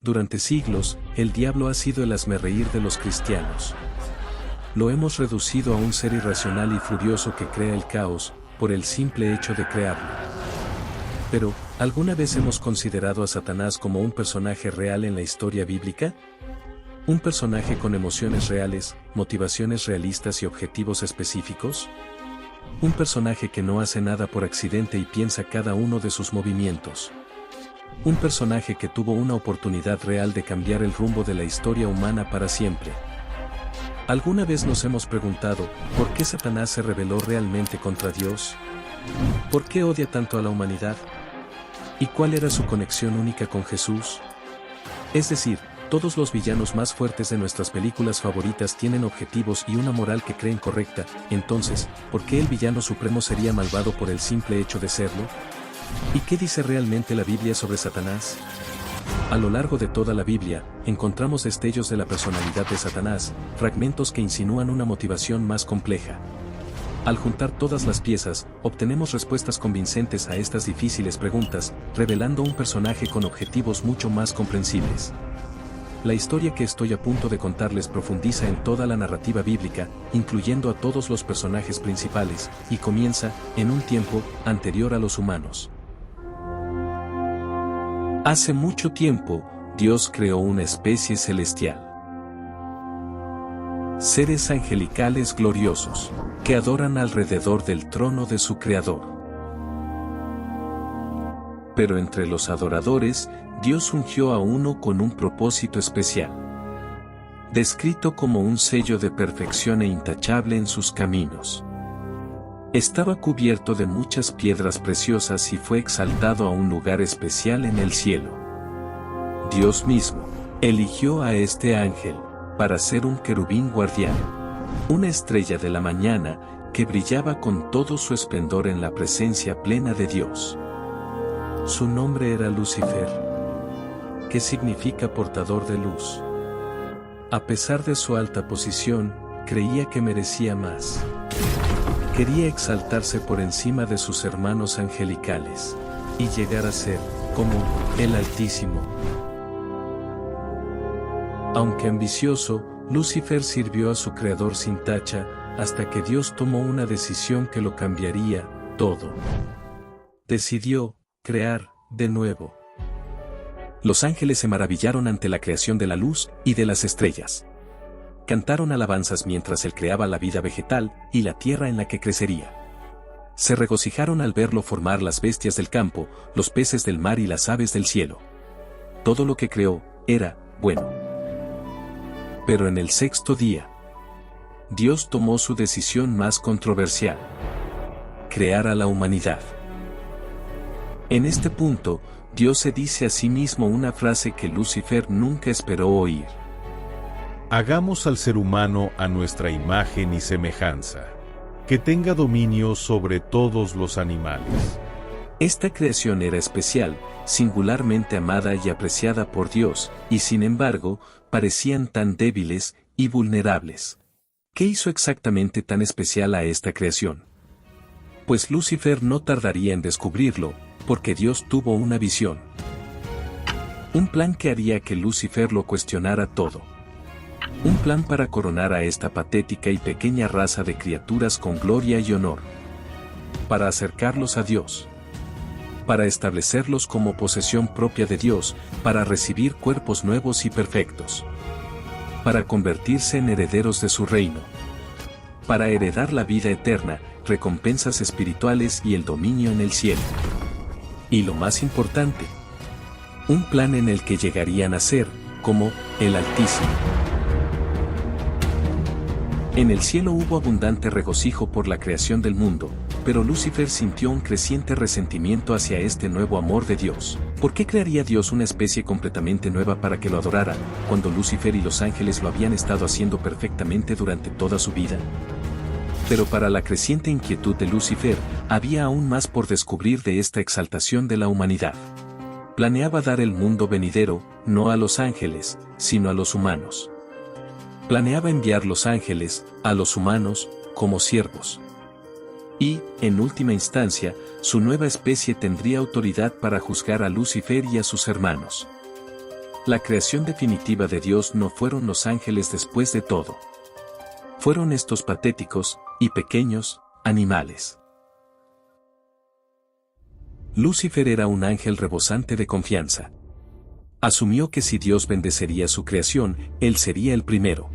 Durante siglos, el diablo ha sido el hazmerreír de los cristianos. Lo hemos reducido a un ser irracional y furioso que crea el caos, por el simple hecho de crearlo. Pero, ¿alguna vez hemos considerado a Satanás como un personaje real en la historia bíblica? ¿Un personaje con emociones reales, motivaciones realistas y objetivos específicos? Un personaje que no hace nada por accidente y piensa cada uno de sus movimientos. Un personaje que tuvo una oportunidad real de cambiar el rumbo de la historia humana para siempre. ¿Alguna vez nos hemos preguntado, ¿por qué Satanás se rebeló realmente contra Dios? ¿Por qué odia tanto a la humanidad? ¿Y cuál era su conexión única con Jesús? Es decir, todos los villanos más fuertes de nuestras películas favoritas tienen objetivos y una moral que creen correcta, entonces, ¿por qué el villano supremo sería malvado por el simple hecho de serlo? ¿Y qué dice realmente la Biblia sobre Satanás? A lo largo de toda la Biblia, encontramos destellos de la personalidad de Satanás, fragmentos que insinúan una motivación más compleja. Al juntar todas las piezas, obtenemos respuestas convincentes a estas difíciles preguntas, revelando un personaje con objetivos mucho más comprensibles. La historia que estoy a punto de contarles profundiza en toda la narrativa bíblica, incluyendo a todos los personajes principales, y comienza, en un tiempo, anterior a los humanos. Hace mucho tiempo, Dios creó una especie celestial. Seres angelicales gloriosos, que adoran alrededor del trono de su Creador. Pero entre los adoradores, Dios ungió a uno con un propósito especial. Descrito como un sello de perfección e intachable en sus caminos. Estaba cubierto de muchas piedras preciosas y fue exaltado a un lugar especial en el cielo. Dios mismo eligió a este ángel para ser un querubín guardián, una estrella de la mañana que brillaba con todo su esplendor en la presencia plena de Dios. Su nombre era Lucifer, que significa portador de luz. A pesar de su alta posición, creía que merecía más. Quería exaltarse por encima de sus hermanos angelicales, y llegar a ser, como, el Altísimo. Aunque ambicioso, Lucifer sirvió a su Creador sin tacha, hasta que Dios tomó una decisión que lo cambiaría todo. Decidió crear de nuevo. Los ángeles se maravillaron ante la creación de la luz y de las estrellas. Cantaron alabanzas mientras él creaba la vida vegetal y la tierra en la que crecería. Se regocijaron al verlo formar las bestias del campo, los peces del mar y las aves del cielo. Todo lo que creó era bueno. Pero en el sexto día, Dios tomó su decisión más controversial: crear a la humanidad. En este punto, Dios se dice a sí mismo una frase que Lucifer nunca esperó oír. Hagamos al ser humano a nuestra imagen y semejanza, que tenga dominio sobre todos los animales. Esta creación era especial, singularmente amada y apreciada por Dios, y sin embargo, parecían tan débiles y vulnerables. ¿Qué hizo exactamente tan especial a esta creación? Pues Lucifer no tardaría en descubrirlo, porque Dios tuvo una visión. Un plan que haría que Lucifer lo cuestionara todo. Un plan para coronar a esta patética y pequeña raza de criaturas con gloria y honor. Para acercarlos a Dios. Para establecerlos como posesión propia de Dios, para recibir cuerpos nuevos y perfectos. Para convertirse en herederos de su reino. Para heredar la vida eterna, recompensas espirituales y el dominio en el cielo. Y lo más importante, un plan en el que llegarían a ser, como, el Altísimo. En el cielo hubo abundante regocijo por la creación del mundo, pero Lucifer sintió un creciente resentimiento hacia este nuevo amor de Dios. ¿Por qué crearía Dios una especie completamente nueva para que lo adorara, cuando Lucifer y los ángeles lo habían estado haciendo perfectamente durante toda su vida? Pero para la creciente inquietud de Lucifer, había aún más por descubrir de esta exaltación de la humanidad. Planeaba dar el mundo venidero, no a los ángeles, sino a los humanos. Planeaba enviar los ángeles, a los humanos, como siervos. Y, en última instancia, su nueva especie tendría autoridad para juzgar a Lucifer y a sus hermanos. La creación definitiva de Dios no fueron los ángeles después de todo. Fueron estos patéticos y pequeños animales. Lucifer era un ángel rebosante de confianza. Asumió que si Dios bendecería su creación, él sería el primero.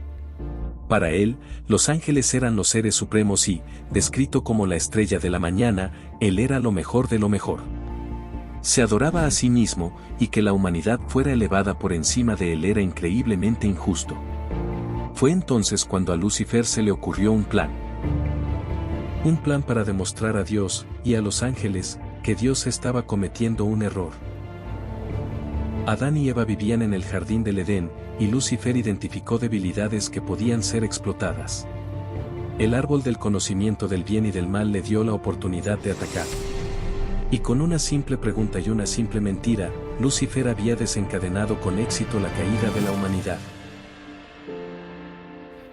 Para él, los ángeles eran los seres supremos y, descrito como la estrella de la mañana, él era lo mejor de lo mejor. Se adoraba a sí mismo, y que la humanidad fuera elevada por encima de él era increíblemente injusto. Fue entonces cuando a Lucifer se le ocurrió un plan. Un plan para demostrar a Dios, y a los ángeles, que Dios estaba cometiendo un error. Adán y Eva vivían en el jardín del Edén, y Lucifer identificó debilidades que podían ser explotadas. El árbol del conocimiento del bien y del mal le dio la oportunidad de atacar. Y con una simple pregunta y una simple mentira, Lucifer había desencadenado con éxito la caída de la humanidad.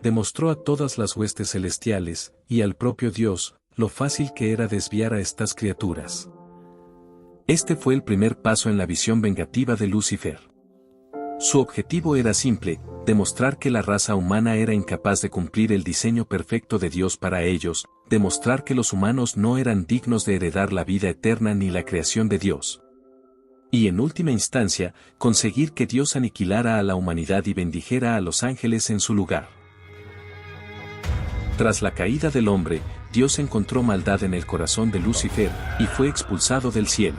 Demostró a todas las huestes celestiales, y al propio Dios, lo fácil que era desviar a estas criaturas. Este fue el primer paso en la visión vengativa de Lucifer. Su objetivo era simple, demostrar que la raza humana era incapaz de cumplir el diseño perfecto de Dios para ellos, demostrar que los humanos no eran dignos de heredar la vida eterna ni la creación de Dios. Y en última instancia, conseguir que Dios aniquilara a la humanidad y bendijera a los ángeles en su lugar. Tras la caída del hombre, Dios encontró maldad en el corazón de Lucifer, y fue expulsado del cielo.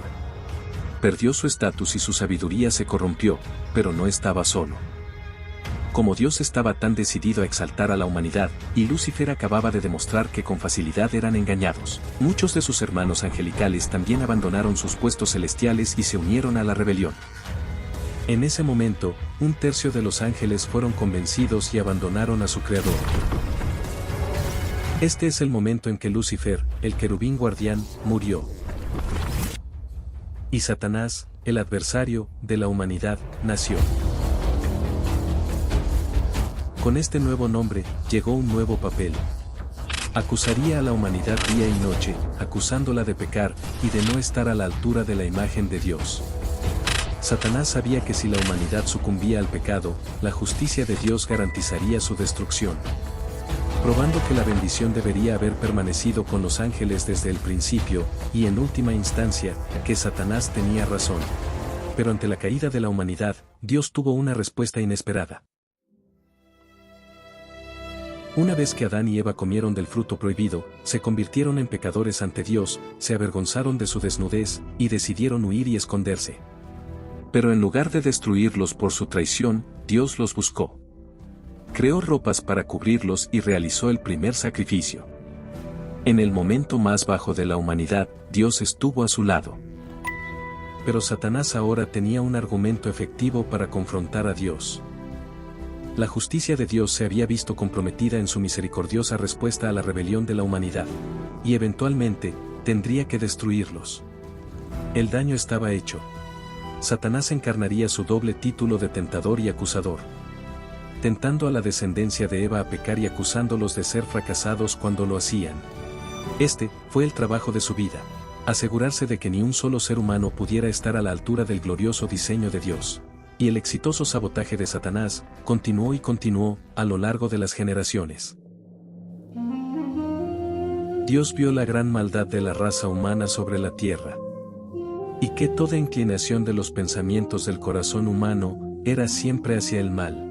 Perdió su estatus y su sabiduría se corrompió, pero no estaba solo. Como Dios estaba tan decidido a exaltar a la humanidad, y Lucifer acababa de demostrar que con facilidad eran engañados, muchos de sus hermanos angelicales también abandonaron sus puestos celestiales y se unieron a la rebelión. En ese momento, 1/3 de los ángeles fueron convencidos y abandonaron a su Creador. Este es el momento en que Lucifer, el querubín guardián, murió. Y Satanás, el adversario de la humanidad, nació. Con este nuevo nombre, llegó un nuevo papel. Acusaría a la humanidad día y noche, acusándola de pecar y de no estar a la altura de la imagen de Dios. Satanás sabía que si la humanidad sucumbía al pecado, la justicia de Dios garantizaría su destrucción. Probando que la bendición debería haber permanecido con los ángeles desde el principio, y en última instancia, que Satanás tenía razón. Pero ante la caída de la humanidad, Dios tuvo una respuesta inesperada. Una vez que Adán y Eva comieron del fruto prohibido, se convirtieron en pecadores ante Dios, se avergonzaron de su desnudez, y decidieron huir y esconderse. Pero en lugar de destruirlos por su traición, Dios los buscó. Creó ropas para cubrirlos y realizó el primer sacrificio. En el momento más bajo de la humanidad, Dios estuvo a su lado. Pero Satanás ahora tenía un argumento efectivo para confrontar a Dios. La justicia de Dios se había visto comprometida en su misericordiosa respuesta a la rebelión de la humanidad, y eventualmente, tendría que destruirlos. El daño estaba hecho. Satanás encarnaría su doble título de tentador y acusador, tentando a la descendencia de Eva a pecar y acusándolos de ser fracasados cuando lo hacían. Este fue el trabajo de su vida, asegurarse de que ni un solo ser humano pudiera estar a la altura del glorioso diseño de Dios. Y el exitoso sabotaje de Satanás continuó y continuó a lo largo de las generaciones. Dios vio la gran maldad de la raza humana sobre la tierra, y que toda inclinación de los pensamientos del corazón humano era siempre hacia el mal.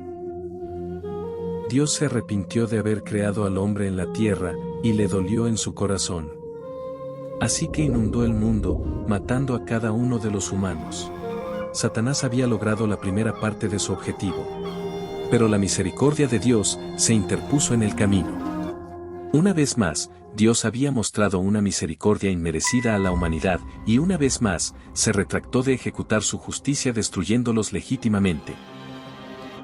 Dios se arrepintió de haber creado al hombre en la tierra, y le dolió en su corazón. Así que inundó el mundo, matando a cada uno de los humanos. Satanás había logrado la primera parte de su objetivo. Pero la misericordia de Dios se interpuso en el camino. Una vez más, Dios había mostrado una misericordia inmerecida a la humanidad, y una vez más, se retractó de ejecutar su justicia destruyéndolos legítimamente.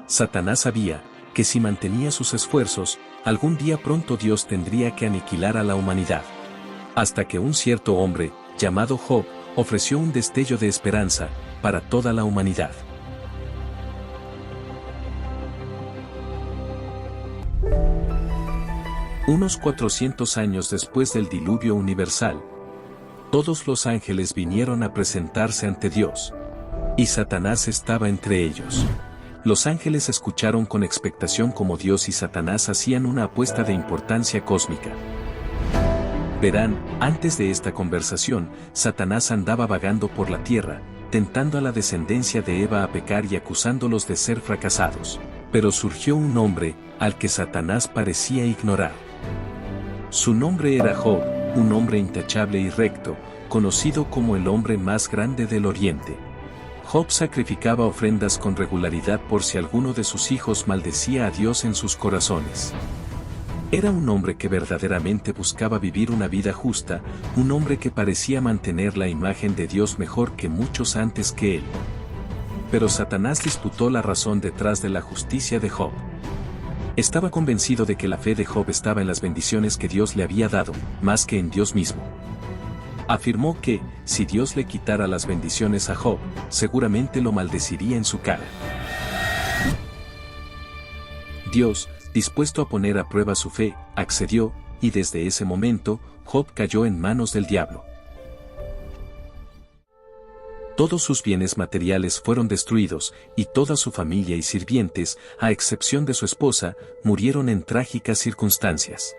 Satanás sabía que si mantenía sus esfuerzos, algún día pronto Dios tendría que aniquilar a la humanidad. Hasta que un cierto hombre, llamado Job, ofreció un destello de esperanza para toda la humanidad. Unos 400 años después del diluvio universal, todos los ángeles vinieron a presentarse ante Dios. y Satanás estaba entre ellos. Los ángeles escucharon con expectación cómo Dios y Satanás hacían una apuesta de importancia cósmica. Verán, antes de esta conversación, Satanás andaba vagando por la tierra, tentando a la descendencia de Eva a pecar y acusándolos de ser fracasados. Pero surgió un hombre, al que Satanás parecía ignorar. Su nombre era Job, un hombre intachable y recto, conocido como el hombre más grande del Oriente. Job sacrificaba ofrendas con regularidad por si alguno de sus hijos maldecía a Dios en sus corazones. Era un hombre que verdaderamente buscaba vivir una vida justa, un hombre que parecía mantener la imagen de Dios mejor que muchos antes que él. Pero Satanás disputó la razón detrás de la justicia de Job. Estaba convencido de que la fe de Job estaba en las bendiciones que Dios le había dado, más que en Dios mismo. Afirmó que, si Dios le quitara las bendiciones a Job, seguramente lo maldeciría en su cara. Dios, dispuesto a poner a prueba su fe, accedió, y desde ese momento, Job cayó en manos del diablo. Todos sus bienes materiales fueron destruidos, y toda su familia y sirvientes, a excepción de su esposa, murieron en trágicas circunstancias.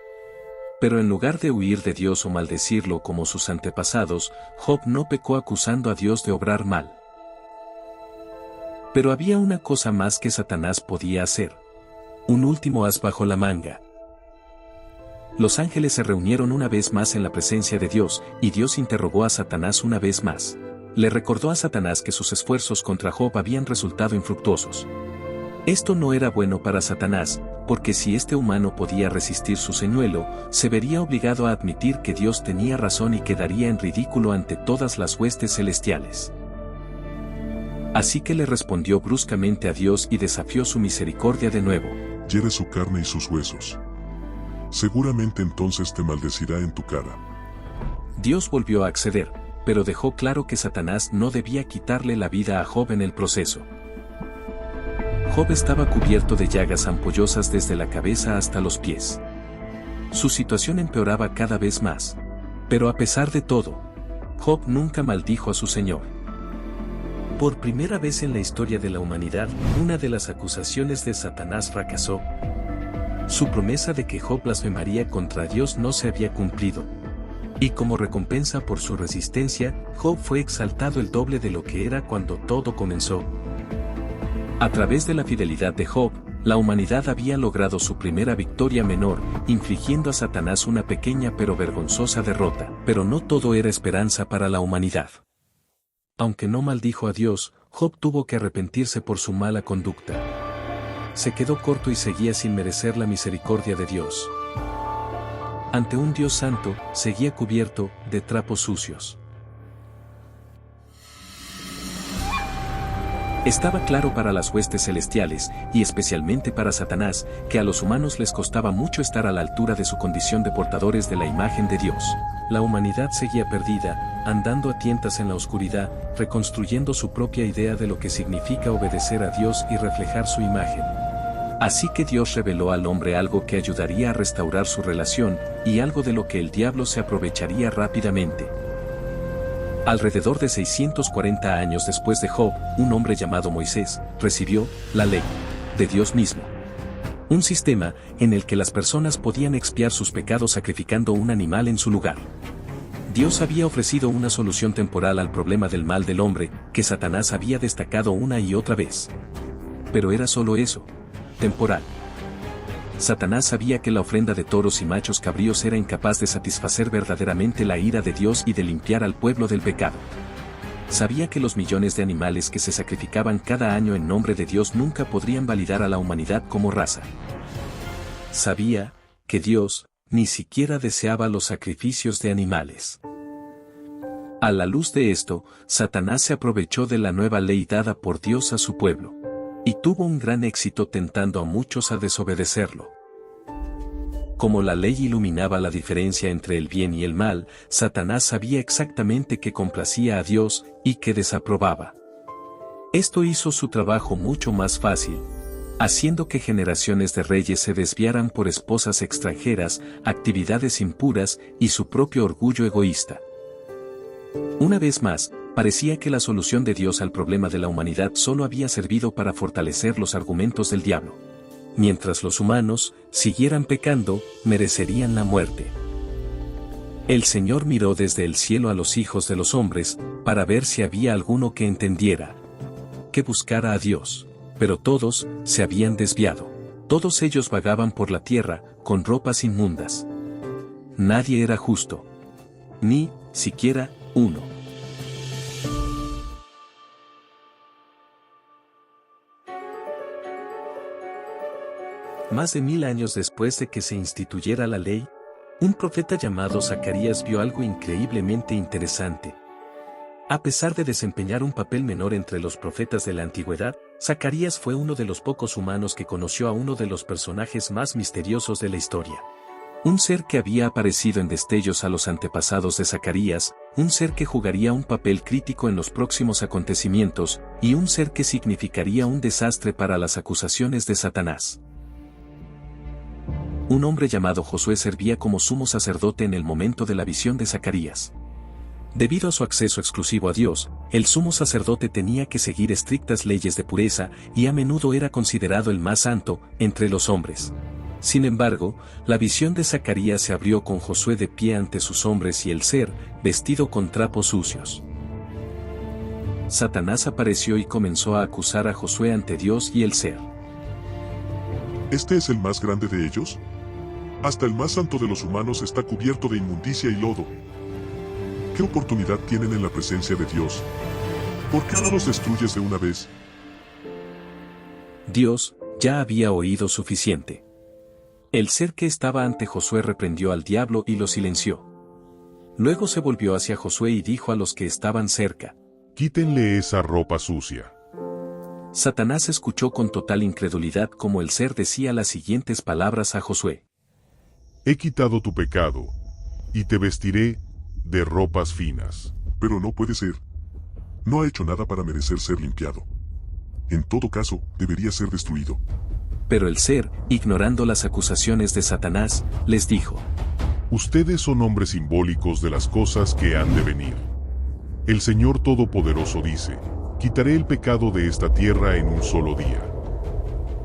Pero en lugar de huir de Dios o maldecirlo como sus antepasados, Job no pecó acusando a Dios de obrar mal. Pero había una cosa más que Satanás podía hacer. Un último as bajo la manga. Los ángeles se reunieron una vez más en la presencia de Dios, y Dios interrogó a Satanás una vez más. Le recordó a Satanás que sus esfuerzos contra Job habían resultado infructuosos. Esto no era bueno para Satanás, porque si este humano podía resistir su señuelo, se vería obligado a admitir que Dios tenía razón y quedaría en ridículo ante todas las huestes celestiales. Así que le respondió bruscamente a Dios y desafió su misericordia de nuevo. Hiere su carne y sus huesos. Seguramente entonces te maldecirá en tu cara. Dios volvió a acceder, pero dejó claro que Satanás no debía quitarle la vida a Job en el proceso. Job estaba cubierto de llagas ampollosas desde la cabeza hasta los pies. Su situación empeoraba cada vez más. Pero a pesar de todo, Job nunca maldijo a su Señor. Por primera vez en la historia de la humanidad, una de las acusaciones de Satanás fracasó. Su promesa de que Job blasfemaría contra Dios no se había cumplido. Y como recompensa por su resistencia, Job fue exaltado el doble de lo que era cuando todo comenzó. A través de la fidelidad de Job, la humanidad había logrado su primera victoria menor, infligiendo a Satanás una pequeña pero vergonzosa derrota. Pero no todo era esperanza para la humanidad. Aunque no maldijo a Dios, Job tuvo que arrepentirse por su mala conducta. Se quedó corto y seguía sin merecer la misericordia de Dios. Ante un Dios santo, seguía cubierto de trapos sucios. Estaba claro para las huestes celestiales, y especialmente para Satanás, que a los humanos les costaba mucho estar a la altura de su condición de portadores de la imagen de Dios. La humanidad seguía perdida, andando a tientas en la oscuridad, reconstruyendo su propia idea de lo que significa obedecer a Dios y reflejar su imagen. Así que Dios reveló al hombre algo que ayudaría a restaurar su relación, y algo de lo que el diablo se aprovecharía rápidamente. Alrededor de 640 años después de Job, un hombre llamado Moisés recibió la ley de Dios mismo. Un sistema en el que las personas podían expiar sus pecados sacrificando un animal en su lugar. Dios había ofrecido una solución temporal al problema del mal del hombre, que Satanás había destacado una y otra vez. Pero era solo eso, temporal. Satanás sabía que la ofrenda de toros y machos cabríos era incapaz de satisfacer verdaderamente la ira de Dios y de limpiar al pueblo del pecado. Sabía que los millones de animales que se sacrificaban cada año en nombre de Dios nunca podrían validar a la humanidad como raza. Sabía que Dios ni siquiera deseaba los sacrificios de animales. A la luz de esto, Satanás se aprovechó de la nueva ley dada por Dios a su pueblo. Y tuvo un gran éxito tentando a muchos a desobedecerlo. Como la ley iluminaba la diferencia entre el bien y el mal, Satanás sabía exactamente qué complacía a Dios y qué desaprobaba. Esto hizo su trabajo mucho más fácil, haciendo que generaciones de reyes se desviaran por esposas extranjeras, actividades impuras y su propio orgullo egoísta. Una vez más, parecía que la solución de Dios al problema de la humanidad solo había servido para fortalecer los argumentos del diablo. Mientras los humanos siguieran pecando, merecerían la muerte. El Señor miró desde el cielo a los hijos de los hombres, para ver si había alguno que entendiera, que buscara a Dios. Pero todos se habían desviado. Todos ellos vagaban por la tierra, con ropas inmundas. Nadie era justo. Ni siquiera uno. Más de 1000 años después de que se instituyera la ley, un profeta llamado Zacarías vio algo increíblemente interesante. A pesar de desempeñar un papel menor entre los profetas de la antigüedad, Zacarías fue uno de los pocos humanos que conoció a uno de los personajes más misteriosos de la historia. Un ser que había aparecido en destellos a los antepasados de Zacarías, un ser que jugaría un papel crítico en los próximos acontecimientos, y un ser que significaría un desastre para las acusaciones de Satanás. Un hombre llamado Josué servía como sumo sacerdote en el momento de la visión de Zacarías. Debido a su acceso exclusivo a Dios, el sumo sacerdote tenía que seguir estrictas leyes de pureza y a menudo era considerado el más santo entre los hombres. Sin embargo, la visión de Zacarías se abrió con Josué de pie ante sus hombres y el ser, vestido con trapos sucios. Satanás apareció y comenzó a acusar a Josué ante Dios y el ser. ¿Este es el más grande de ellos? Hasta el más santo de los humanos está cubierto de inmundicia y lodo. ¿Qué oportunidad tienen en la presencia de Dios? ¿Por qué no los destruyes de una vez? Dios ya había oído suficiente. El ser que estaba ante Josué reprendió al diablo y lo silenció. Luego se volvió hacia Josué y dijo a los que estaban cerca: Quítenle esa ropa sucia. Satanás escuchó con total incredulidad como el ser decía las siguientes palabras a Josué: He quitado tu pecado, y te vestiré de ropas finas. Pero no puede ser. No ha hecho nada para merecer ser limpiado. En todo caso, debería ser destruido. Pero el ser, ignorando las acusaciones de Satanás, les dijo: Ustedes son hombres simbólicos de las cosas que han de venir. El Señor Todopoderoso dice: Quitaré el pecado de esta tierra en un solo día.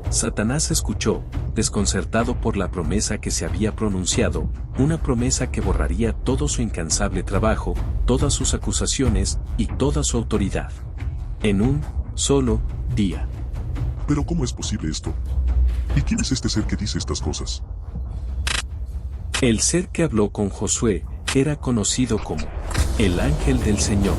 Satanás escuchó, desconcertado por la promesa que se había pronunciado, una promesa que borraría todo su incansable trabajo, todas sus acusaciones y toda su autoridad. En un solo día. ¿Pero cómo es posible esto? ¿Y quién es este ser que dice estas cosas? El ser que habló con Josué era conocido como el ángel del Señor.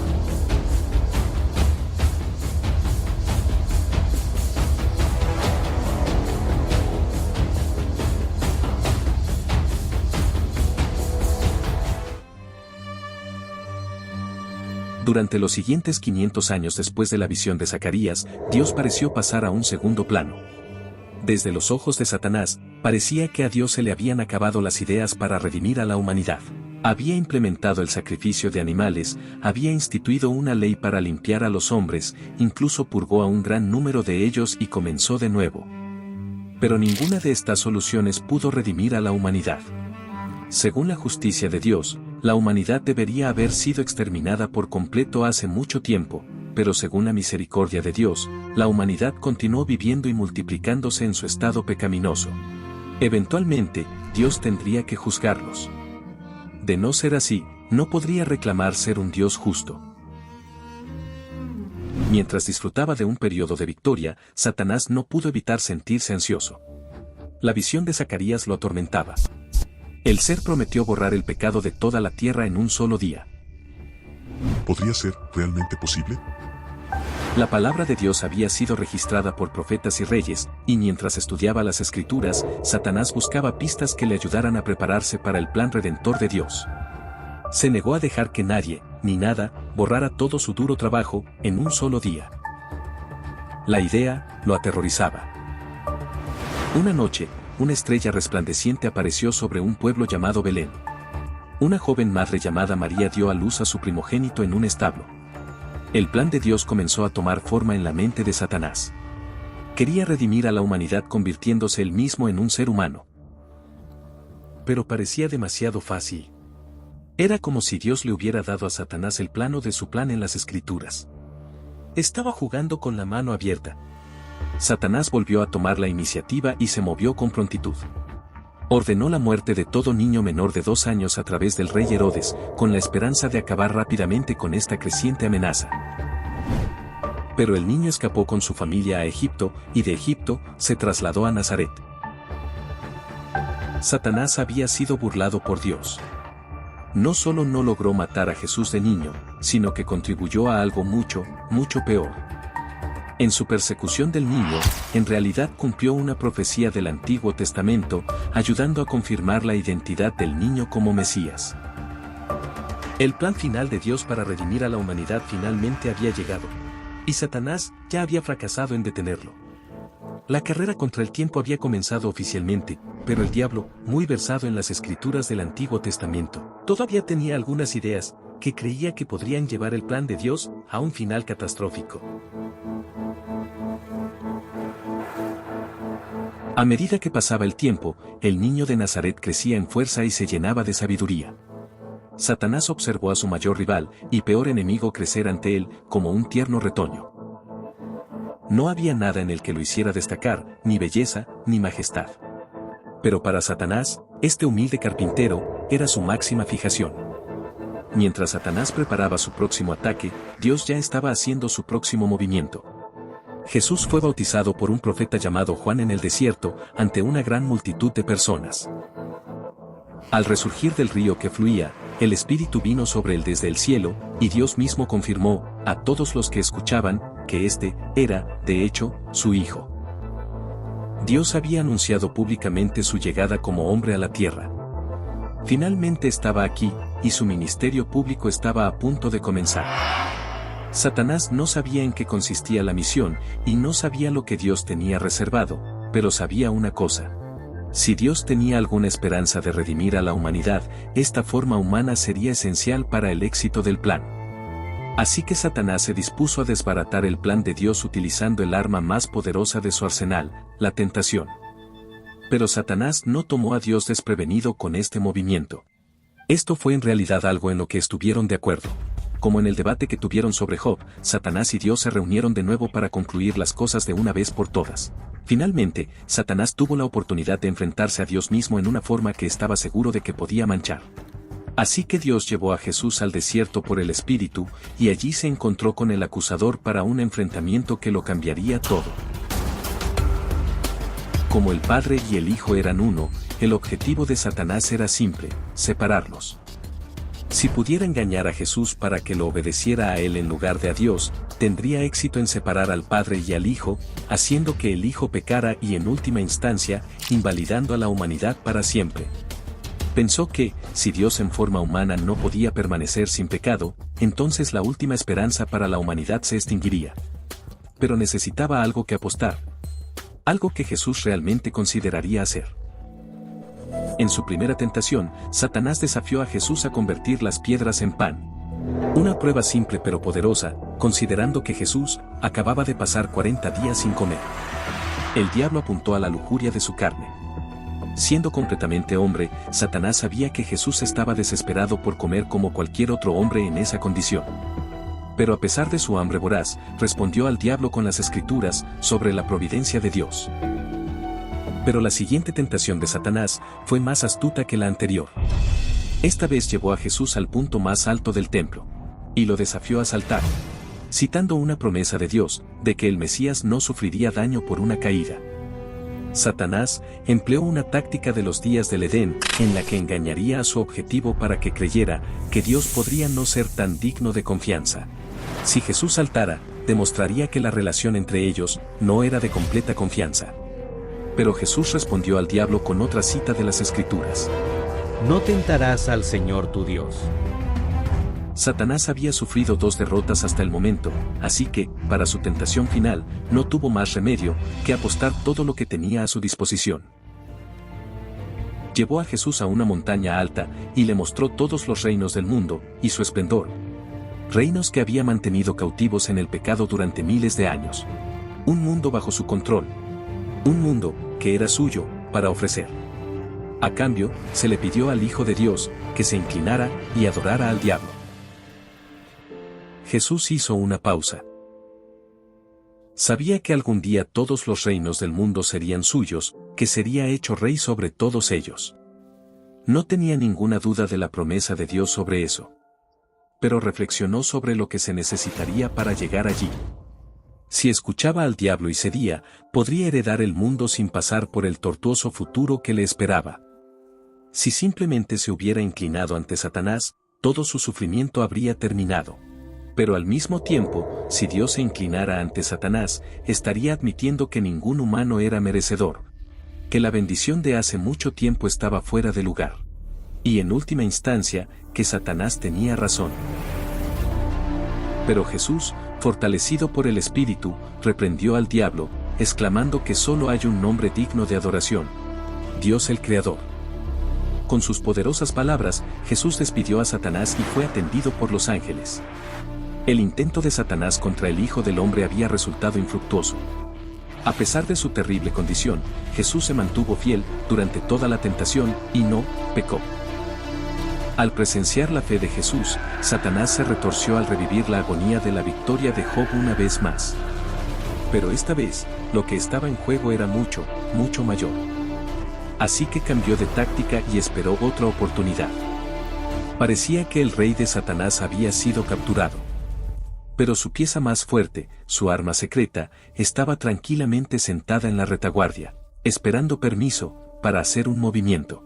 Durante los siguientes 500 años después de la visión de Zacarías, Dios pareció pasar a un segundo plano. Desde los ojos de Satanás, parecía que a Dios se le habían acabado las ideas para redimir a la humanidad. Había implementado el sacrificio de animales, había instituido una ley para limpiar a los hombres, incluso purgó a un gran número de ellos y comenzó de nuevo. Pero ninguna de estas soluciones pudo redimir a la humanidad. Según la justicia de Dios, la humanidad debería haber sido exterminada por completo hace mucho tiempo, pero según la misericordia de Dios, la humanidad continuó viviendo y multiplicándose en su estado pecaminoso. Eventualmente, Dios tendría que juzgarlos. De no ser así, no podría reclamar ser un Dios justo. Mientras disfrutaba de un periodo de victoria, Satanás no pudo evitar sentirse ansioso. La visión de Zacarías lo atormentaba. El ser prometió borrar el pecado de toda la tierra en un solo día. ¿Podría ser realmente posible? La palabra de Dios había sido registrada por profetas y reyes, y mientras estudiaba las Escrituras, Satanás buscaba pistas que le ayudaran a prepararse para el plan redentor de Dios. Se negó a dejar que nadie, ni nada, borrara todo su duro trabajo en un solo día. La idea lo aterrorizaba. Una noche, una estrella resplandeciente apareció sobre un pueblo llamado Belén. Una joven madre llamada María dio a luz a su primogénito en un establo. El plan de Dios comenzó a tomar forma en la mente de Satanás. Quería redimir a la humanidad convirtiéndose él mismo en un ser humano. Pero parecía demasiado fácil. Era como si Dios le hubiera dado a Satanás el plano de su plan en las Escrituras. Estaba jugando con la mano abierta. Satanás volvió a tomar la iniciativa y se movió con prontitud. Ordenó la muerte de todo niño menor de 2 años a través del rey Herodes, con la esperanza de acabar rápidamente con esta creciente amenaza. Pero el niño escapó con su familia a Egipto, y de Egipto se trasladó a Nazaret. Satanás había sido burlado por Dios. No solo no logró matar a Jesús de niño, sino que contribuyó a algo mucho, mucho peor. En su persecución del niño, en realidad cumplió una profecía del Antiguo Testamento, ayudando a confirmar la identidad del niño como Mesías. El plan final de Dios para redimir a la humanidad finalmente había llegado, y Satanás ya había fracasado en detenerlo. La carrera contra el tiempo había comenzado oficialmente, pero el diablo, muy versado en las escrituras del Antiguo Testamento, todavía tenía algunas ideas que creía que podrían llevar el plan de Dios a un final catastrófico. A medida que pasaba el tiempo, el niño de Nazaret crecía en fuerza y se llenaba de sabiduría. Satanás observó a su mayor rival y peor enemigo crecer ante él como un tierno retoño. No había nada en el que lo hiciera destacar, ni belleza, ni majestad. Pero para Satanás, este humilde carpintero era su máxima fijación. Mientras Satanás preparaba su próximo ataque, Dios ya estaba haciendo su próximo movimiento. Jesús fue bautizado por un profeta llamado Juan en el desierto, ante una gran multitud de personas. Al resurgir del río que fluía, el Espíritu vino sobre él desde el cielo, y Dios mismo confirmó, a todos los que escuchaban, que este era, de hecho, su Hijo. Dios había anunciado públicamente su llegada como hombre a la tierra. Finalmente estaba aquí, y su ministerio público estaba a punto de comenzar. Satanás no sabía en qué consistía la misión, y no sabía lo que Dios tenía reservado, pero sabía una cosa. Si Dios tenía alguna esperanza de redimir a la humanidad, esta forma humana sería esencial para el éxito del plan. Así que Satanás se dispuso a desbaratar el plan de Dios utilizando el arma más poderosa de su arsenal, la tentación. Pero Satanás no tomó a Dios desprevenido con este movimiento. Esto fue en realidad algo en lo que estuvieron de acuerdo. Como en el debate que tuvieron sobre Job, Satanás y Dios se reunieron de nuevo para concluir las cosas de una vez por todas. Finalmente, Satanás tuvo la oportunidad de enfrentarse a Dios mismo en una forma que estaba seguro de que podía manchar. Así que Dios llevó a Jesús al desierto por el Espíritu, y allí se encontró con el acusador para un enfrentamiento que lo cambiaría todo. Como el Padre y el Hijo eran uno, el objetivo de Satanás era simple: separarlos. Si pudiera engañar a Jesús para que lo obedeciera a él en lugar de a Dios, tendría éxito en separar al Padre y al Hijo, haciendo que el Hijo pecara y en última instancia, invalidando a la humanidad para siempre. Pensó que, si Dios en forma humana no podía permanecer sin pecado, entonces la última esperanza para la humanidad se extinguiría. Pero necesitaba algo que apostar. Algo que Jesús realmente consideraría hacer. En su primera tentación, Satanás desafió a Jesús a convertir las piedras en pan. Una prueba simple pero poderosa, considerando que Jesús acababa de pasar 40 días sin comer. El diablo apuntó a la lujuria de su carne. Siendo completamente hombre, Satanás sabía que Jesús estaba desesperado por comer como cualquier otro hombre en esa condición. Pero a pesar de su hambre voraz, respondió al diablo con las Escrituras sobre la providencia de Dios. Pero la siguiente tentación de Satanás fue más astuta que la anterior. Esta vez llevó a Jesús al punto más alto del templo, y lo desafió a saltar, citando una promesa de Dios, de que el Mesías no sufriría daño por una caída. Satanás empleó una táctica de los días del Edén, en la que engañaría a su objetivo para que creyera que Dios podría no ser tan digno de confianza. Si Jesús saltara, demostraría que la relación entre ellos no era de completa confianza. Pero Jesús respondió al diablo con otra cita de las Escrituras. No tentarás al Señor tu Dios. Satanás había sufrido 2 derrotas hasta el momento, así que, para su tentación final, no tuvo más remedio que apostar todo lo que tenía a su disposición. Llevó a Jesús a una montaña alta y le mostró todos los reinos del mundo y su esplendor. Reinos que había mantenido cautivos en el pecado durante miles de años. Un mundo bajo su control. Un mundo que era suyo para ofrecer. A cambio, se le pidió al Hijo de Dios que se inclinara y adorara al diablo. Jesús hizo una pausa. Sabía que algún día todos los reinos del mundo serían suyos, que sería hecho rey sobre todos ellos. No tenía ninguna duda de la promesa de Dios sobre eso. Pero reflexionó sobre lo que se necesitaría para llegar allí. Si escuchaba al diablo y cedía, podría heredar el mundo sin pasar por el tortuoso futuro que le esperaba. Si simplemente se hubiera inclinado ante Satanás, todo su sufrimiento habría terminado. Pero al mismo tiempo, si Dios se inclinara ante Satanás, estaría admitiendo que ningún humano era merecedor, que la bendición de hace mucho tiempo estaba fuera de lugar. Y en última instancia, que Satanás tenía razón. Pero Jesús, fortalecido por el Espíritu, reprendió al diablo, exclamando que solo hay un nombre digno de adoración: Dios el Creador. Con sus poderosas palabras, Jesús despidió a Satanás y fue atendido por los ángeles. El intento de Satanás contra el Hijo del Hombre había resultado infructuoso. A pesar de su terrible condición, Jesús se mantuvo fiel durante toda la tentación y no pecó. Al presenciar la fe de Jesús, Satanás se retorció al revivir la agonía de la victoria de Job una vez más. Pero esta vez, lo que estaba en juego era mucho, mucho mayor. Así que cambió de táctica y esperó otra oportunidad. Parecía que el rey de Satanás había sido capturado. Pero su pieza más fuerte, su arma secreta, estaba tranquilamente sentada en la retaguardia, esperando permiso para hacer un movimiento.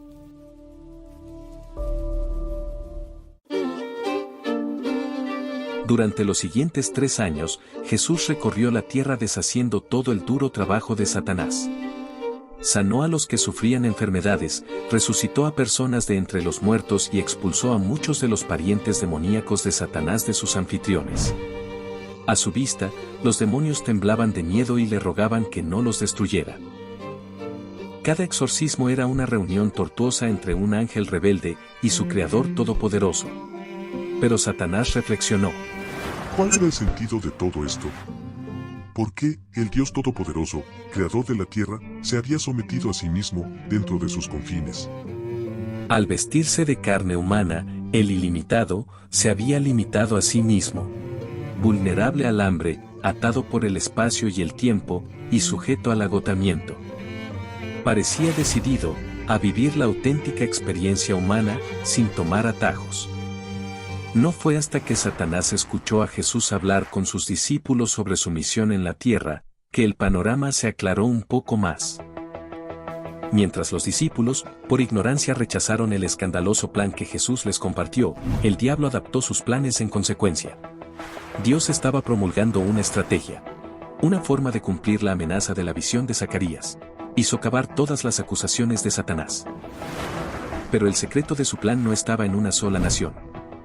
Durante los siguientes 3 años, Jesús recorrió la tierra deshaciendo todo el duro trabajo de Satanás. Sanó a los que sufrían enfermedades, resucitó a personas de entre los muertos y expulsó a muchos de los parientes demoníacos de Satanás de sus anfitriones. A su vista, los demonios temblaban de miedo y le rogaban que no los destruyera. Cada exorcismo era una reunión tortuosa entre un ángel rebelde y su Creador todopoderoso. Pero Satanás reflexionó. ¿Cuál era el sentido de todo esto? ¿Por qué el Dios Todopoderoso, Creador de la tierra, se había sometido a sí mismo dentro de sus confines? Al vestirse de carne humana, el ilimitado se había limitado a sí mismo. Vulnerable al hambre, atado por el espacio y el tiempo, y sujeto al agotamiento. Parecía decidido a vivir la auténtica experiencia humana sin tomar atajos. No fue hasta que Satanás escuchó a Jesús hablar con sus discípulos sobre su misión en la tierra, que el panorama se aclaró un poco más. Mientras los discípulos, por ignorancia, rechazaron el escandaloso plan que Jesús les compartió, el diablo adaptó sus planes en consecuencia. Dios estaba promulgando una estrategia, una forma de cumplir la amenaza de la visión de Zacarías, y socavar todas las acusaciones de Satanás. Pero el secreto de su plan no estaba en una sola nación,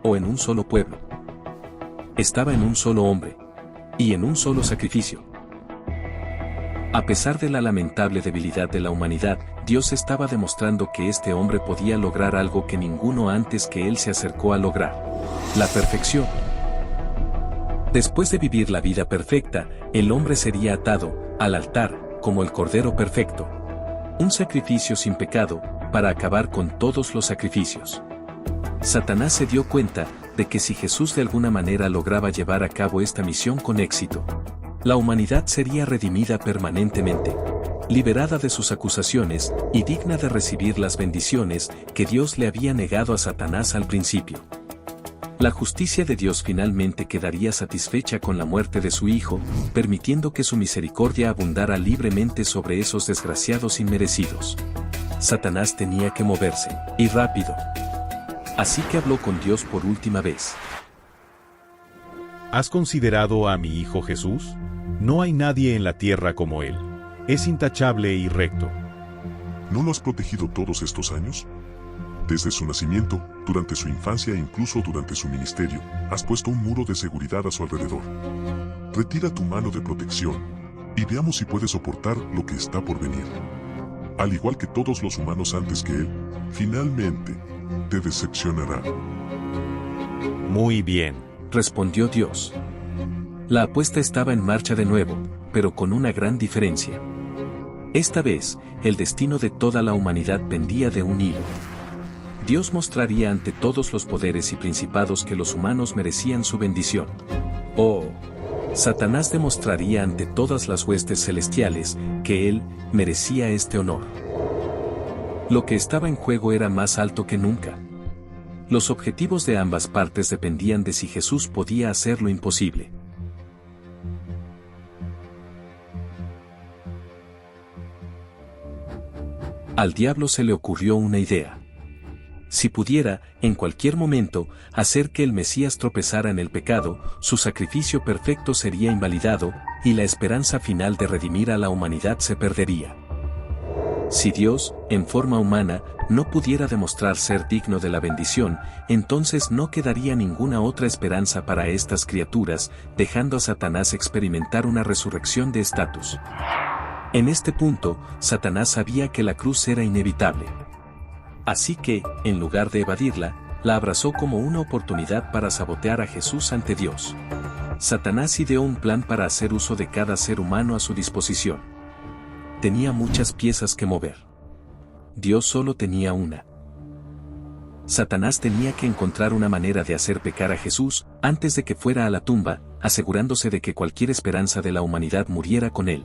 o en un solo pueblo. Estaba en un solo hombre, y en un solo sacrificio. A pesar de la lamentable debilidad de la humanidad, Dios estaba demostrando que este hombre podía lograr algo que ninguno antes que él se acercó a lograr: la perfección. Después de vivir la vida perfecta, el hombre sería atado al altar como el Cordero perfecto. Un sacrificio sin pecado, para acabar con todos los sacrificios. Satanás se dio cuenta de que si Jesús de alguna manera lograba llevar a cabo esta misión con éxito, la humanidad sería redimida permanentemente, liberada de sus acusaciones y digna de recibir las bendiciones que Dios le había negado a Satanás al principio. La justicia de Dios finalmente quedaría satisfecha con la muerte de su Hijo, permitiendo que su misericordia abundara libremente sobre esos desgraciados inmerecidos. Satanás tenía que moverse, y rápido. Así que habló con Dios por última vez. ¿Has considerado a mi Hijo Jesús? No hay nadie en la tierra como Él. Es intachable y recto. ¿No lo has protegido todos estos años? Desde su nacimiento, durante su infancia e incluso durante su ministerio, has puesto un muro de seguridad a su alrededor. Retira tu mano de protección, y veamos si puedes soportar lo que está por venir. Al igual que todos los humanos antes que él, finalmente, te decepcionará. Muy bien, respondió Dios. La apuesta estaba en marcha de nuevo, pero con una gran diferencia. Esta vez, el destino de toda la humanidad pendía de un hilo. Dios mostraría ante todos los poderes y principados que los humanos merecían su bendición. O Satanás demostraría ante todas las huestes celestiales que él merecía este honor. Lo que estaba en juego era más alto que nunca. Los objetivos de ambas partes dependían de si Jesús podía hacer lo imposible. Al diablo se le ocurrió una idea. Si pudiera, en cualquier momento, hacer que el Mesías tropezara en el pecado, su sacrificio perfecto sería invalidado, y la esperanza final de redimir a la humanidad se perdería. Si Dios, en forma humana, no pudiera demostrar ser digno de la bendición, entonces no quedaría ninguna otra esperanza para estas criaturas, dejando a Satanás experimentar una resurrección de estatus. En este punto, Satanás sabía que la cruz era inevitable. Así que, en lugar de evadirla, la abrazó como una oportunidad para sabotear a Jesús ante Dios. Satanás ideó un plan para hacer uso de cada ser humano a su disposición. Tenía muchas piezas que mover. Dios solo tenía una. Satanás tenía que encontrar una manera de hacer pecar a Jesús antes de que fuera a la tumba, asegurándose de que cualquier esperanza de la humanidad muriera con él.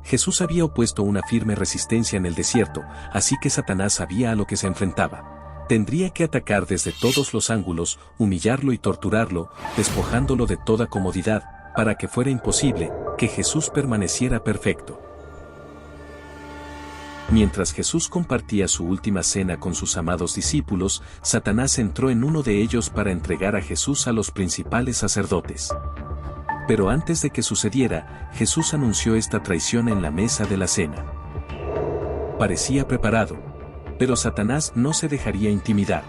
Jesús había opuesto una firme resistencia en el desierto, así que Satanás sabía a lo que se enfrentaba. Tendría que atacar desde todos los ángulos, humillarlo y torturarlo, despojándolo de toda comodidad, para que fuera imposible que Jesús permaneciera perfecto. Mientras Jesús compartía su última cena con sus amados discípulos, Satanás entró en uno de ellos para entregar a Jesús a los principales sacerdotes. Pero antes de que sucediera, Jesús anunció esta traición en la mesa de la cena. Parecía preparado, pero Satanás no se dejaría intimidar,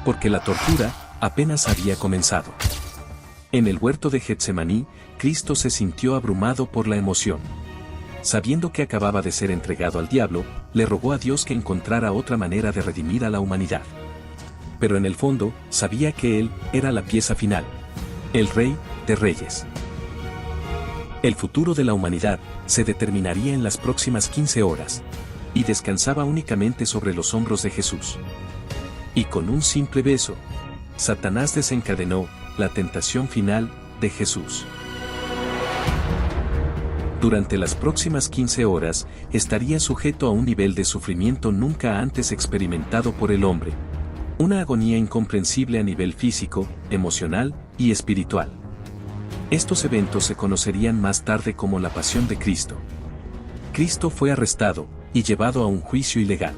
porque la tortura apenas había comenzado. En el huerto de Getsemaní, Cristo se sintió abrumado por la emoción. Sabiendo que acababa de ser entregado al diablo, le rogó a Dios que encontrara otra manera de redimir a la humanidad. Pero en el fondo, sabía que Él era la pieza final, el Rey de Reyes. El futuro de la humanidad se determinaría en las próximas 15 horas, y descansaba únicamente sobre los hombros de Jesús. Y con un simple beso, Satanás desencadenó la tentación final de Jesús. Durante las próximas 15 horas, estaría sujeto a un nivel de sufrimiento nunca antes experimentado por el hombre. Una agonía incomprensible a nivel físico, emocional y espiritual. Estos eventos se conocerían más tarde como la Pasión de Cristo. Cristo fue arrestado y llevado a un juicio ilegal.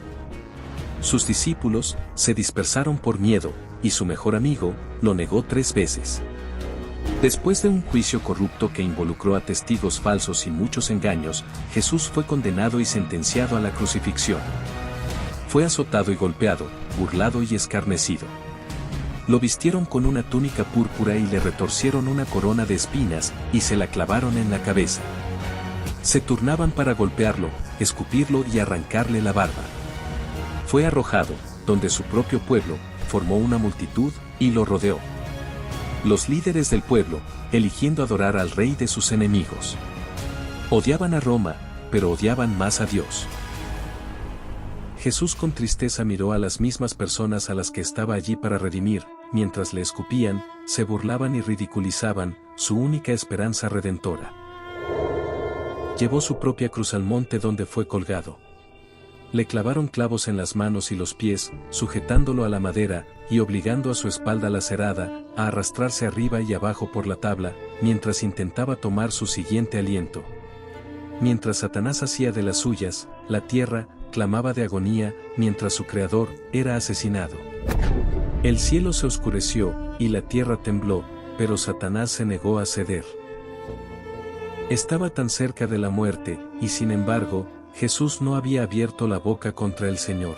Sus discípulos se dispersaron por miedo, y su mejor amigo lo negó 3 veces. Después de un juicio corrupto que involucró a testigos falsos y muchos engaños, Jesús fue condenado y sentenciado a la crucifixión. Fue azotado y golpeado, burlado y escarnecido. Lo vistieron con una túnica púrpura y le retorcieron una corona de espinas, y se la clavaron en la cabeza. Se turnaban para golpearlo, escupirlo y arrancarle la barba. Fue arrojado, donde su propio pueblo formó una multitud y lo rodeó. Los líderes del pueblo, eligiendo adorar al rey de sus enemigos. Odiaban a Roma, pero odiaban más a Dios. Jesús con tristeza miró a las mismas personas a las que estaba allí para redimir, mientras le escupían, se burlaban y ridiculizaban su única esperanza redentora. Llevó su propia cruz al monte donde fue colgado. Le clavaron clavos en las manos y los pies, sujetándolo a la madera, y obligando a su espalda lacerada, a arrastrarse arriba y abajo por la tabla, mientras intentaba tomar su siguiente aliento. Mientras Satanás hacía de las suyas, la tierra clamaba de agonía, mientras su creador era asesinado. El cielo se oscureció, y la tierra tembló, pero Satanás se negó a ceder. Estaba tan cerca de la muerte, y sin embargo, Jesús no había abierto la boca contra el Señor.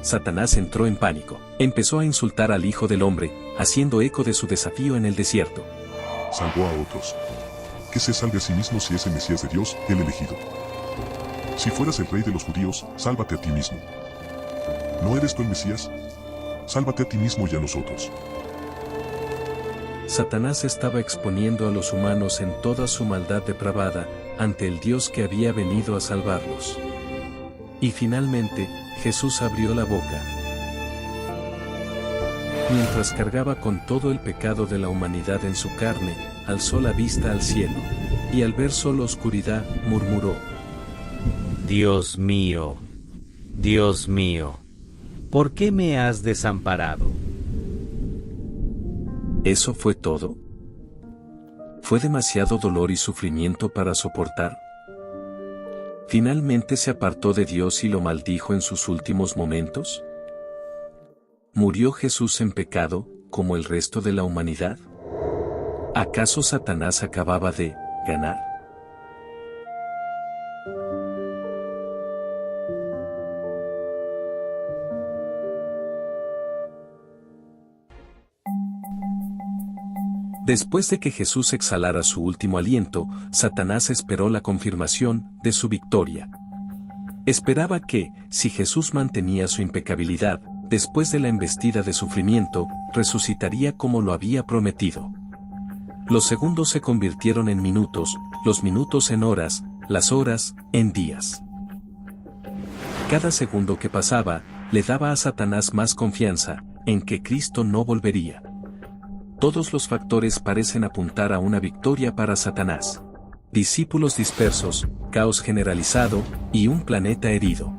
Satanás entró en pánico. Empezó a insultar al Hijo del Hombre, haciendo eco de su desafío en el desierto. Salvó a otros. Que se salve a sí mismo si es el Mesías de Dios, el elegido. Si fueras el rey de los judíos, sálvate a ti mismo. ¿No eres tú el Mesías? Sálvate a ti mismo y a nosotros. Satanás estaba exponiendo a los humanos en toda su maldad depravada, ante el Dios que había venido a salvarlos. Y finalmente, Jesús abrió la boca. Mientras cargaba con todo el pecado de la humanidad en su carne, alzó la vista al cielo, y al ver solo oscuridad, murmuró: Dios mío, ¿por qué me has desamparado? ¿Eso fue todo? ¿Fue demasiado dolor y sufrimiento para soportar? ¿Finalmente se apartó de Dios y lo maldijo en sus últimos momentos? ¿Murió Jesús en pecado, como el resto de la humanidad? ¿Acaso Satanás acababa de ganar? Después de que Jesús exhalara su último aliento, Satanás esperó la confirmación de su victoria. Esperaba que, si Jesús mantenía su impecabilidad, después de la embestida de sufrimiento, resucitaría como lo había prometido. Los segundos se convirtieron en minutos, los minutos en horas, las horas en días. Cada segundo que pasaba, le daba a Satanás más confianza en que Cristo no volvería. Todos los factores parecen apuntar a una victoria para Satanás. Discípulos dispersos, caos generalizado, y un planeta herido.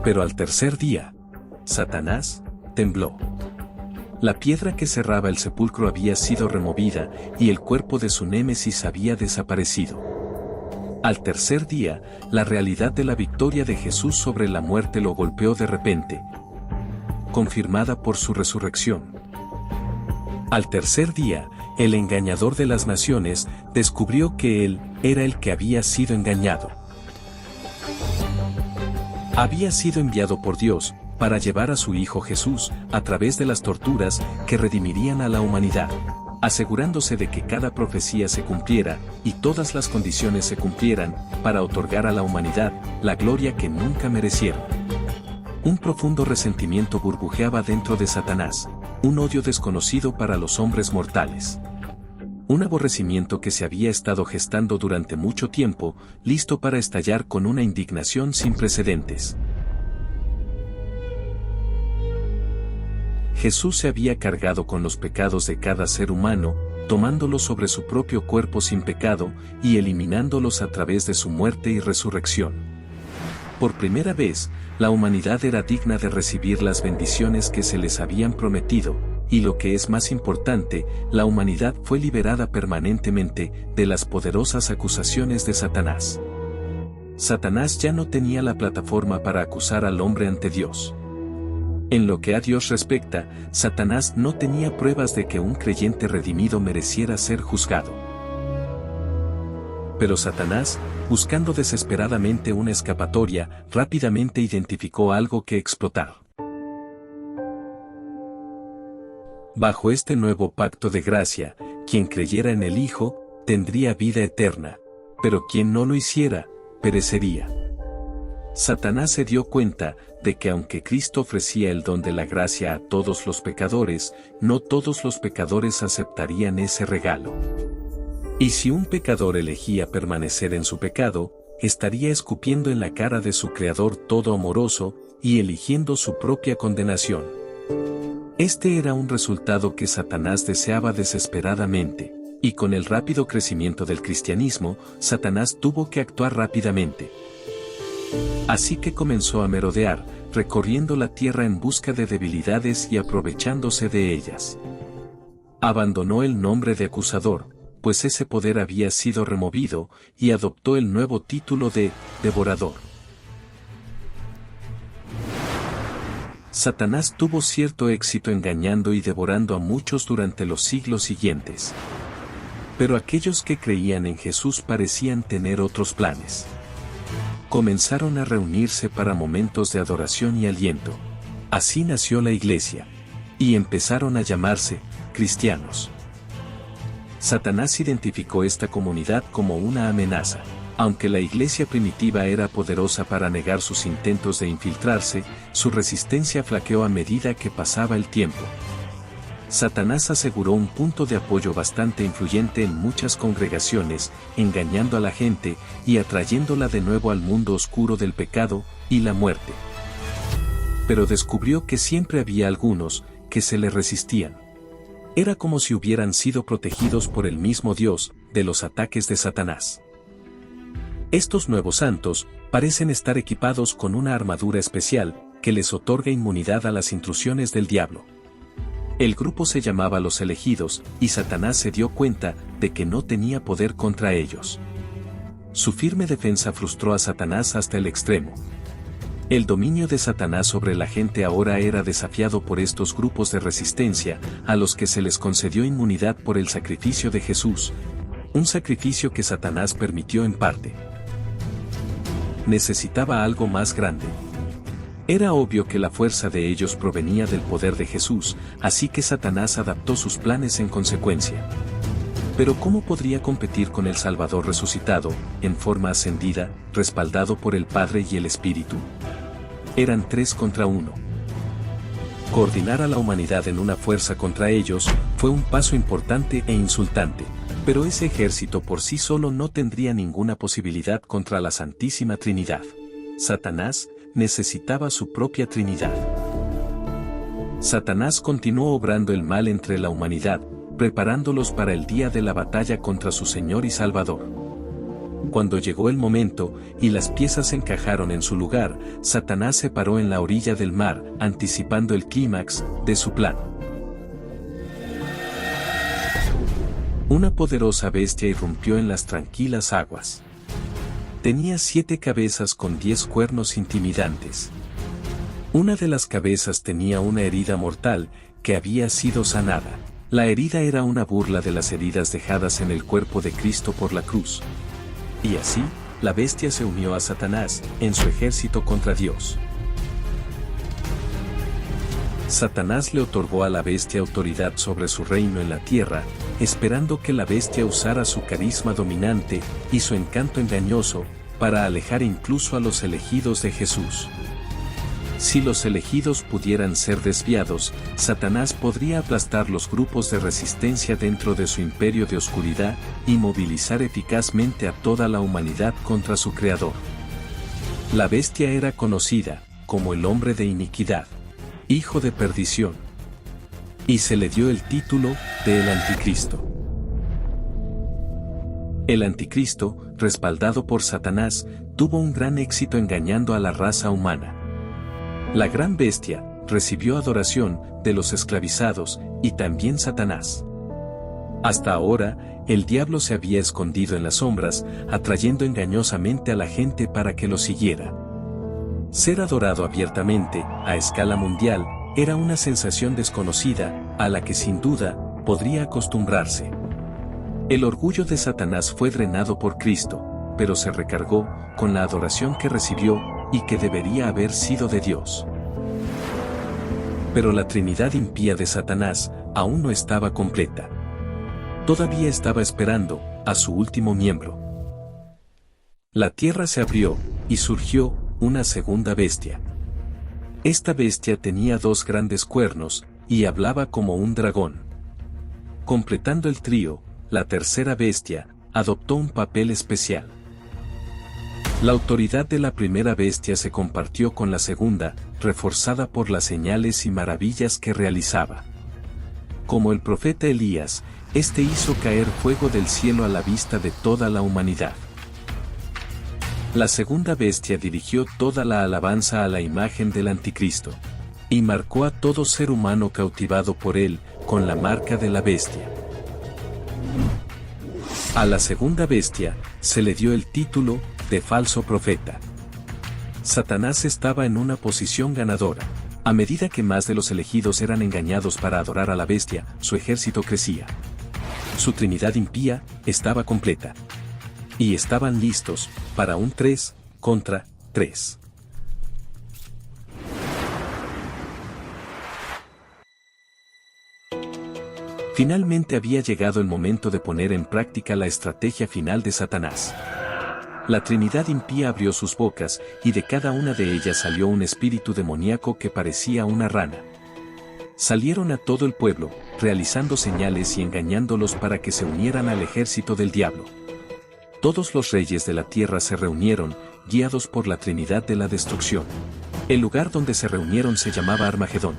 Pero al tercer día, Satanás tembló. La piedra que cerraba el sepulcro había sido removida, y el cuerpo de su némesis había desaparecido. Al tercer día, la realidad de la victoria de Jesús sobre la muerte lo golpeó de repente, confirmada por su resurrección. Al tercer día, el engañador de las naciones descubrió que él era el que había sido engañado. Había sido enviado por Dios para llevar a su Hijo Jesús a través de las torturas que redimirían a la humanidad, asegurándose de que cada profecía se cumpliera y todas las condiciones se cumplieran para otorgar a la humanidad la gloria que nunca merecieron. Un profundo resentimiento burbujeaba dentro de Satanás, un odio desconocido para los hombres mortales. Un aborrecimiento que se había estado gestando durante mucho tiempo, listo para estallar con una indignación sin precedentes. Jesús se había cargado con los pecados de cada ser humano, tomándolos sobre su propio cuerpo sin pecado y eliminándolos a través de su muerte y resurrección. Por primera vez, la humanidad era digna de recibir las bendiciones que se les habían prometido, y lo que es más importante, la humanidad fue liberada permanentemente de las poderosas acusaciones de Satanás. Satanás ya no tenía la plataforma para acusar al hombre ante Dios. En lo que a Dios respecta, Satanás no tenía pruebas de que un creyente redimido mereciera ser juzgado. Pero Satanás, buscando desesperadamente una escapatoria, rápidamente identificó algo que explotar. Bajo este nuevo pacto de gracia, quien creyera en el Hijo, tendría vida eterna, pero quien no lo hiciera, perecería. Satanás se dio cuenta de que aunque Cristo ofrecía el don de la gracia a todos los pecadores, no todos los pecadores aceptarían ese regalo. Y si un pecador elegía permanecer en su pecado, estaría escupiendo en la cara de su Creador todo amoroso y eligiendo su propia condenación. Este era un resultado que Satanás deseaba desesperadamente, y con el rápido crecimiento del cristianismo, Satanás tuvo que actuar rápidamente. Así que comenzó a merodear, recorriendo la tierra en busca de debilidades y aprovechándose de ellas. Abandonó el nombre de acusador, pues ese poder había sido removido, y adoptó el nuevo título de devorador. Satanás tuvo cierto éxito engañando y devorando a muchos durante los siglos siguientes. Pero aquellos que creían en Jesús parecían tener otros planes. Comenzaron a reunirse para momentos de adoración y aliento. Así nació la iglesia. Y empezaron a llamarse cristianos. Satanás identificó esta comunidad como una amenaza. Aunque la iglesia primitiva era poderosa para negar sus intentos de infiltrarse, su resistencia flaqueó a medida que pasaba el tiempo. Satanás aseguró un punto de apoyo bastante influyente en muchas congregaciones, engañando a la gente y atrayéndola de nuevo al mundo oscuro del pecado y la muerte. Pero descubrió que siempre había algunos que se le resistían. Era como si hubieran sido protegidos por el mismo Dios de los ataques de Satanás. Estos nuevos santos parecen estar equipados con una armadura especial que les otorga inmunidad a las intrusiones del diablo. El grupo se llamaba Los Elegidos, y Satanás se dio cuenta de que no tenía poder contra ellos. Su firme defensa frustró a Satanás hasta el extremo. El dominio de Satanás sobre la gente ahora era desafiado por estos grupos de resistencia, a los que se les concedió inmunidad por el sacrificio de Jesús, un sacrificio que Satanás permitió en parte. Necesitaba algo más grande. Era obvio que la fuerza de ellos provenía del poder de Jesús, así que Satanás adaptó sus planes en consecuencia. Pero ¿cómo podría competir con el Salvador resucitado, en forma ascendida, respaldado por el Padre y el Espíritu? Eran 3 contra 1. Coordinar a la humanidad en una fuerza contra ellos fue un paso importante e insultante, pero ese ejército por sí solo no tendría ninguna posibilidad contra la Santísima Trinidad. Satanás necesitaba su propia Trinidad. Satanás continuó obrando el mal entre la humanidad, preparándolos para el día de la batalla contra su Señor y Salvador. Cuando llegó el momento, y las piezas encajaron en su lugar, Satanás se paró en la orilla del mar, anticipando el clímax de su plan. Una poderosa bestia irrumpió en las tranquilas aguas. Tenía 7 cabezas con 10 cuernos intimidantes. Una de las cabezas tenía una herida mortal, que había sido sanada. La herida era una burla de las heridas dejadas en el cuerpo de Cristo por la cruz. Y así, la bestia se unió a Satanás, en su ejército contra Dios. Satanás le otorgó a la bestia autoridad sobre su reino en la tierra, esperando que la bestia usara su carisma dominante y su encanto engañoso, para alejar incluso a los elegidos de Jesús. Si los elegidos pudieran ser desviados, Satanás podría aplastar los grupos de resistencia dentro de su imperio de oscuridad y movilizar eficazmente a toda la humanidad contra su creador. La bestia era conocida como el hombre de iniquidad, hijo de perdición, y se le dio el título de el Anticristo. El Anticristo, respaldado por Satanás, tuvo un gran éxito engañando a la raza humana. La gran bestia recibió adoración de los esclavizados y también Satanás. Hasta ahora, el diablo se había escondido en las sombras, atrayendo engañosamente a la gente para que lo siguiera. Ser adorado abiertamente, a escala mundial, era una sensación desconocida, a la que sin duda podría acostumbrarse. El orgullo de Satanás fue drenado por Cristo, pero se recargó con la adoración que recibió y que debería haber sido de Dios. Pero la Trinidad impía de Satanás aún no estaba completa. Todavía estaba esperando a su último miembro. La tierra se abrió, y surgió una segunda bestia. Esta bestia tenía 2 grandes cuernos, y hablaba como un dragón. Completando el trío, la tercera bestia adoptó un papel especial. La autoridad de la primera bestia se compartió con la segunda, reforzada por las señales y maravillas que realizaba. Como el profeta Elías, este hizo caer fuego del cielo a la vista de toda la humanidad. La segunda bestia dirigió toda la alabanza a la imagen del Anticristo, y marcó a todo ser humano cautivado por él, con la marca de la bestia. A la segunda bestia, se le dio el título de falso profeta. Satanás estaba en una posición ganadora. A medida que más de los elegidos eran engañados para adorar a la bestia, su ejército crecía. Su trinidad impía estaba completa. Y estaban listos para un 3 contra 3. Finalmente había llegado el momento de poner en práctica la estrategia final de Satanás. La Trinidad impía abrió sus bocas, y de cada una de ellas salió un espíritu demoníaco que parecía una rana. salieron a todo el pueblo, realizando señales y engañándolos para que se unieran al ejército del diablo. Todos los reyes de la tierra se reunieron, guiados por la Trinidad de la Destrucción. El lugar donde se reunieron se llamaba Armagedón.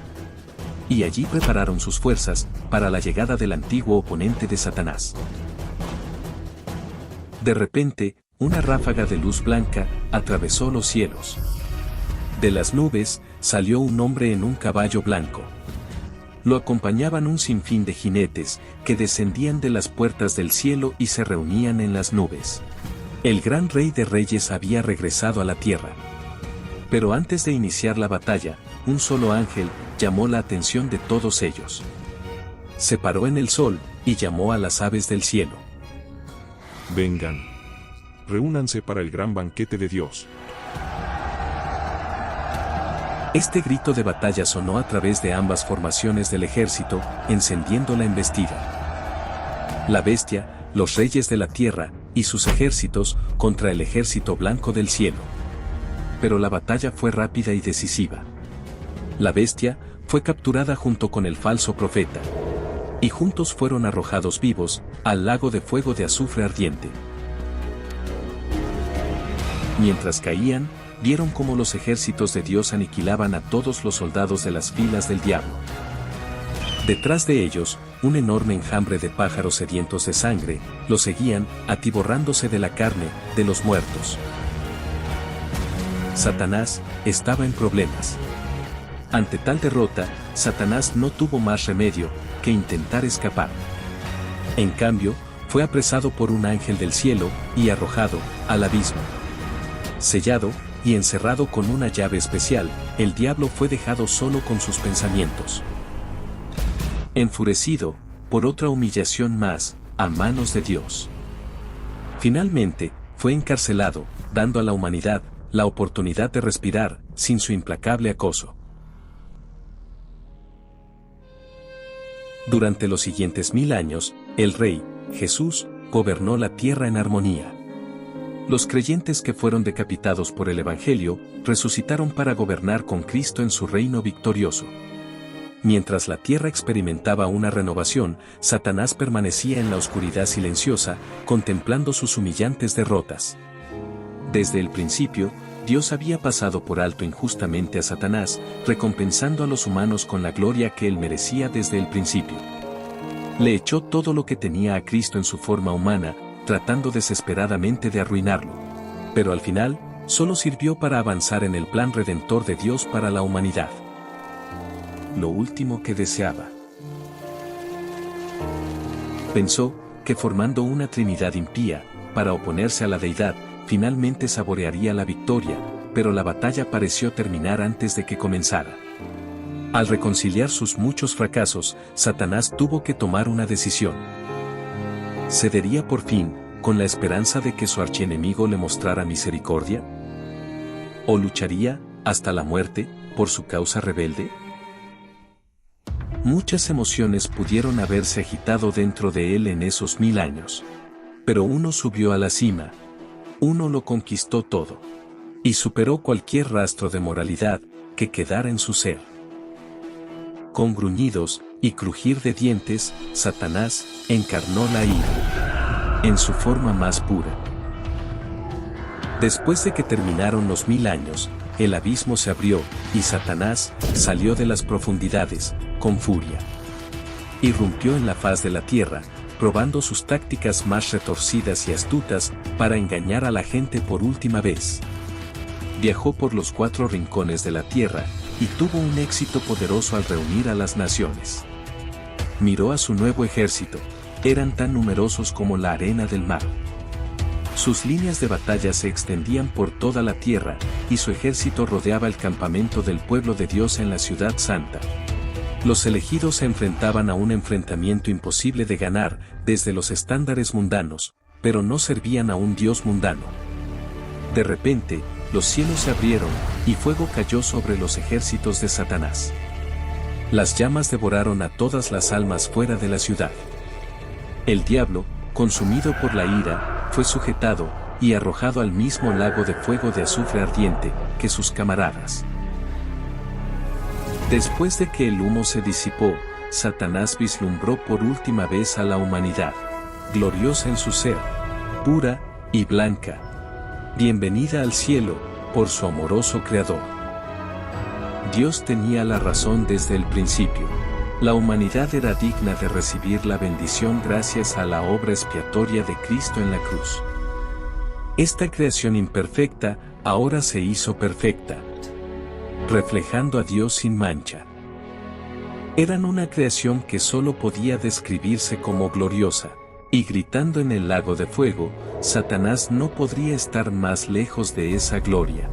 Y allí prepararon sus fuerzas para la llegada del antiguo oponente de Satanás. De repente, una ráfaga de luz blanca atravesó los cielos. De las nubes salió un hombre en un caballo blanco. Lo acompañaban un sinfín de jinetes que descendían de las puertas del cielo y se reunían en las nubes. El gran Rey de Reyes había regresado a la tierra. Pero antes de iniciar la batalla, un solo ángel llamó la atención de todos ellos. Se paró en el sol y llamó a las aves del cielo. Vengan. Reúnanse para el gran banquete de Dios. Este grito de batalla sonó a través de ambas formaciones del ejército, encendiendo la embestida. La bestia, los reyes de la tierra, y sus ejércitos, contra el ejército blanco del cielo. Pero la batalla fue rápida y decisiva. La bestia fue capturada junto con el falso profeta. Y juntos fueron arrojados vivos al lago de fuego de azufre ardiente. Mientras caían, vieron cómo los ejércitos de Dios aniquilaban a todos los soldados de las filas del diablo. Detrás de ellos, un enorme enjambre de pájaros sedientos de sangre los seguían, atiborrándose de la carne de los muertos. Satanás estaba en problemas. Ante tal derrota, Satanás no tuvo más remedio que intentar escapar. En cambio, fue apresado por un ángel del cielo y arrojado al abismo. Sellado y encerrado con una llave especial, el diablo fue dejado solo con sus pensamientos. Enfurecido por otra humillación más a manos de Dios. Finalmente, fue encarcelado, dando a la humanidad la oportunidad de respirar sin su implacable acoso. Durante los siguientes 1000 años, el Rey, Jesús, gobernó la tierra en armonía. Los creyentes que fueron decapitados por el Evangelio, resucitaron para gobernar con Cristo en su reino victorioso. Mientras la tierra experimentaba una renovación, Satanás permanecía en la oscuridad silenciosa, contemplando sus humillantes derrotas. Desde el principio, Dios había pasado por alto injustamente a Satanás, recompensando a los humanos con la gloria que él merecía desde el principio. Le echó todo lo que tenía a Cristo en su forma humana, tratando desesperadamente de arruinarlo. Pero al final, solo sirvió para avanzar en el plan redentor de Dios para la humanidad. Lo último que deseaba. Pensó que formando una trinidad impía, para oponerse a la deidad, finalmente saborearía la victoria, pero la batalla pareció terminar antes de que comenzara. Al reconciliar sus muchos fracasos, Satanás tuvo que tomar una decisión. ¿Cedería por fin, con la esperanza de que su archienemigo le mostrara misericordia? ¿O lucharía, hasta la muerte, por su causa rebelde? Muchas emociones pudieron haberse agitado dentro de él en esos 1000 años. Pero uno subió a la cima. Uno lo conquistó todo. Y superó cualquier rastro de moralidad que quedara en su ser. Con gruñidos y crujir de dientes, Satanás encarnó la ira. En su forma más pura. Después de que terminaron los 1000 años, el abismo se abrió, y Satanás salió de las profundidades, con furia. Irrumpió en la faz de la tierra, probando sus tácticas más retorcidas y astutas para engañar a la gente por última vez. Viajó por los 4 rincones de la tierra, y tuvo un éxito poderoso al reunir a las naciones. Miró a su nuevo ejército, eran tan numerosos como la arena del mar. Sus líneas de batalla se extendían por toda la tierra, y su ejército rodeaba el campamento del pueblo de Dios en la ciudad santa. Los elegidos se enfrentaban a un enfrentamiento imposible de ganar desde los estándares mundanos, pero no servían a un Dios mundano. De repente, los cielos se abrieron, y fuego cayó sobre los ejércitos de Satanás. Las llamas devoraron a todas las almas fuera de la ciudad. El diablo, consumido por la ira, fue sujetado y arrojado al mismo lago de fuego de azufre ardiente que sus camaradas. Después de que el humo se disipó, Satanás vislumbró por última vez a la humanidad, gloriosa en su ser, pura y blanca. Bienvenida al cielo, por su amoroso Creador. Dios tenía la razón desde el principio. La humanidad era digna de recibir la bendición gracias a la obra expiatoria de Cristo en la cruz. Esta creación imperfecta, ahora se hizo perfecta, reflejando a Dios sin mancha. Eran una creación que solo podía describirse como gloriosa, y gritando en el lago de fuego, Satanás no podría estar más lejos de esa gloria.